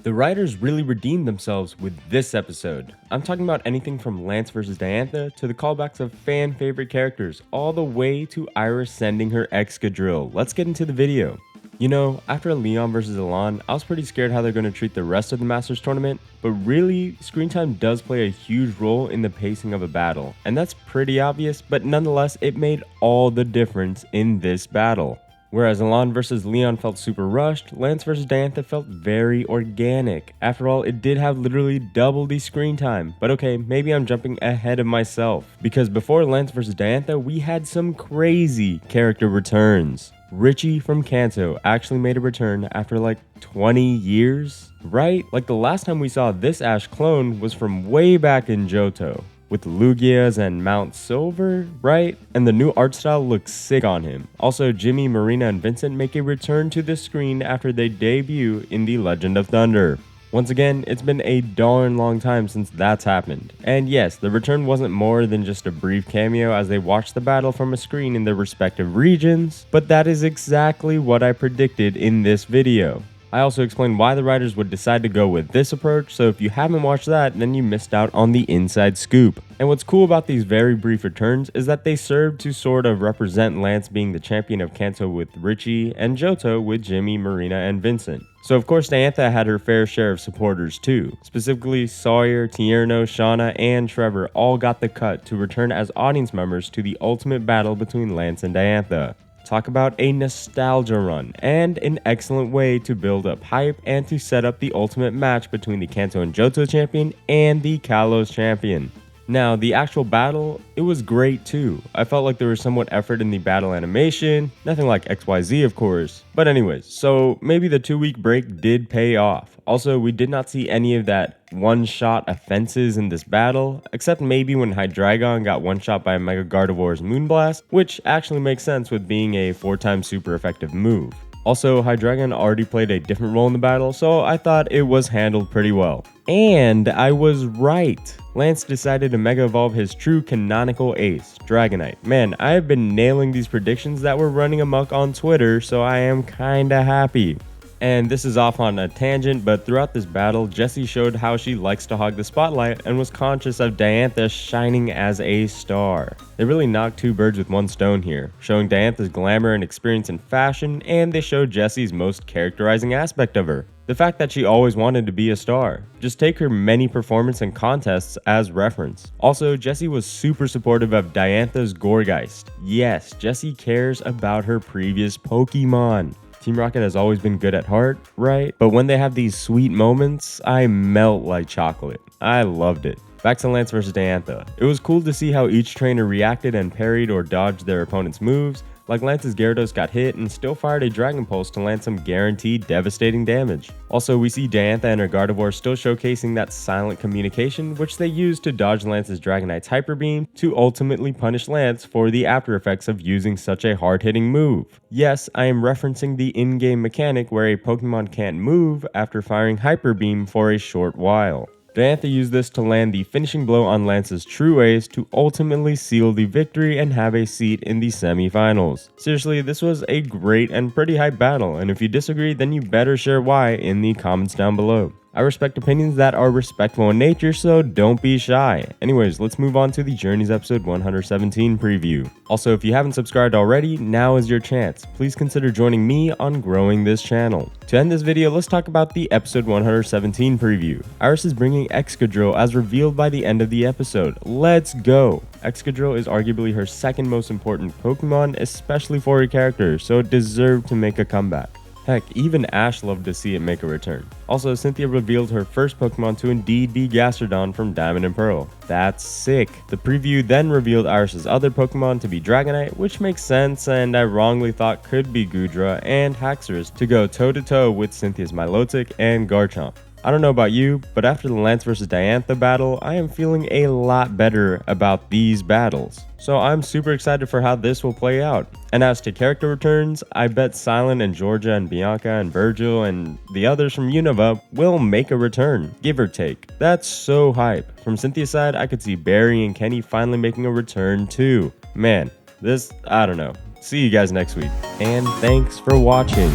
The writers really redeemed themselves with this episode. I'm talking about anything from Lance vs. Diantha to the callbacks of fan favorite characters, all the way to Iris sending her Excadrill. Let's get into the video. You know, after Leon vs. Elan, I was pretty scared how they're going to treat the rest of the Masters tournament, but really, screen time does play a huge role in the pacing of a battle, and that's pretty obvious, but nonetheless, it made all the difference in this battle. Whereas Elan vs. Leon felt super rushed, Lance vs. Diantha felt very organic. After all, it did have literally double the screen time. But okay, maybe I'm jumping ahead of myself. Because before Lance vs. Diantha, we had some crazy character returns. Ritchie from Kanto actually made a return after like 20 years, right? Like the last time we saw this Ash clone was from way back in Johto, with Lugias and Mount Silver, right? And the new art style looks sick on him. Also, Jimmy, Marina, and Vincent make a return to the screen after they debut in The Legend of Thunder. Once again, it's been a darn long time since that's happened. And yes, the return wasn't more than just a brief cameo as they watched the battle from a screen in their respective regions, but that is exactly what I predicted in this video. I also explained why the writers would decide to go with this approach, so if you haven't watched that, then you missed out on the inside scoop. And what's cool about these very brief returns is that they serve to sort of represent Lance being the champion of Kanto with Ritchie, and Johto with Jimmy, Marina, and Vincent. So of course Diantha had her fair share of supporters too. Specifically, Sawyer, Tierno, Shauna, and Trevor all got the cut to return as audience members to the ultimate battle between Lance and Diantha. Talk about a nostalgia run, and an excellent way to build up hype and to set up the ultimate match between the Kanto and Johto champion and the Kalos champion. Now, the actual battle, it was great too. I felt like there was somewhat effort in the battle animation, nothing like XYZ of course. But anyways, so maybe the 2-week break did pay off. Also, we did not see any of that one-shot offenses in this battle, except maybe when Hydreigon got one-shot by Mega Gardevoir's Moonblast, which actually makes sense with being a 4-time super effective move. Also, Hydreigon already played a different role in the battle, so I thought it was handled pretty well. And I was right. Lance decided to Mega Evolve his true canonical ace, Dragonite. Man, I've been nailing these predictions that were running amok on Twitter, so I am kinda happy. And this is off on a tangent, but throughout this battle, Jessie showed how she likes to hog the spotlight and was conscious of Diantha shining as a star. They really knocked two birds with one stone here, showing Diantha's glamour and experience in fashion, and they showed Jessie's most characterizing aspect of her, the fact that she always wanted to be a star. Just take her many performances and contests as reference. Also, Jessie was super supportive of Diantha's Gourgeist. Yes, Jessie cares about her previous Pokemon. Team Rocket has always been good at heart, right? But when they have these sweet moments, I melt like chocolate. I loved it. Back to Lance vs. Diantha. It was cool to see how each trainer reacted and parried or dodged their opponent's moves. Like Lance's Gyarados got hit and still fired a Dragon Pulse to land some guaranteed devastating damage. Also, we see Diantha and her Gardevoir still showcasing that silent communication, which they used to dodge Lance's Dragonite's Hyper Beam to ultimately punish Lance for the after effects of using such a hard-hitting move. Yes, I am referencing the in-game mechanic where a Pokemon can't move after firing Hyper Beam for a short while. Diantha used this to land the finishing blow on Lance's true ace to ultimately seal the victory and have a seat in the semi-finals. Seriously, this was a great and pretty hype battle, and if you disagree, then you better share why in the comments down below. I respect opinions that are respectful in nature, so don't be shy. Anyways, let's move on to the Journeys episode 117 preview. Also, if you haven't subscribed already, now is your chance. Please consider joining me on growing this channel. To end this video, let's talk about the episode 117 preview. Iris is bringing Excadrill as revealed by the end of the episode. Let's go! Excadrill is arguably her second most important Pokemon, especially for her character, so it deserved to make a comeback. Heck, even Ash loved to see it make a return. Also, Cynthia revealed her first Pokemon to indeed be Gastrodon from Diamond and Pearl. That's sick. The preview then revealed Iris' other Pokemon to be Dragonite, which makes sense and I wrongly thought could be Goodra, and Haxorus to go toe-to-toe with Cynthia's Milotic and Garchomp. I don't know about you, but after the Lance vs. Diantha battle, I am feeling a lot better about these battles. So I'm super excited for how this will play out. And as to character returns, I bet Silent and Georgia and Bianca and Virgil and the others from Unova will make a return, give or take. That's so hype. From Cynthia's side, I could see Barry and Kenny finally making a return too. Man, I don't know. See you guys next week, and thanks for watching.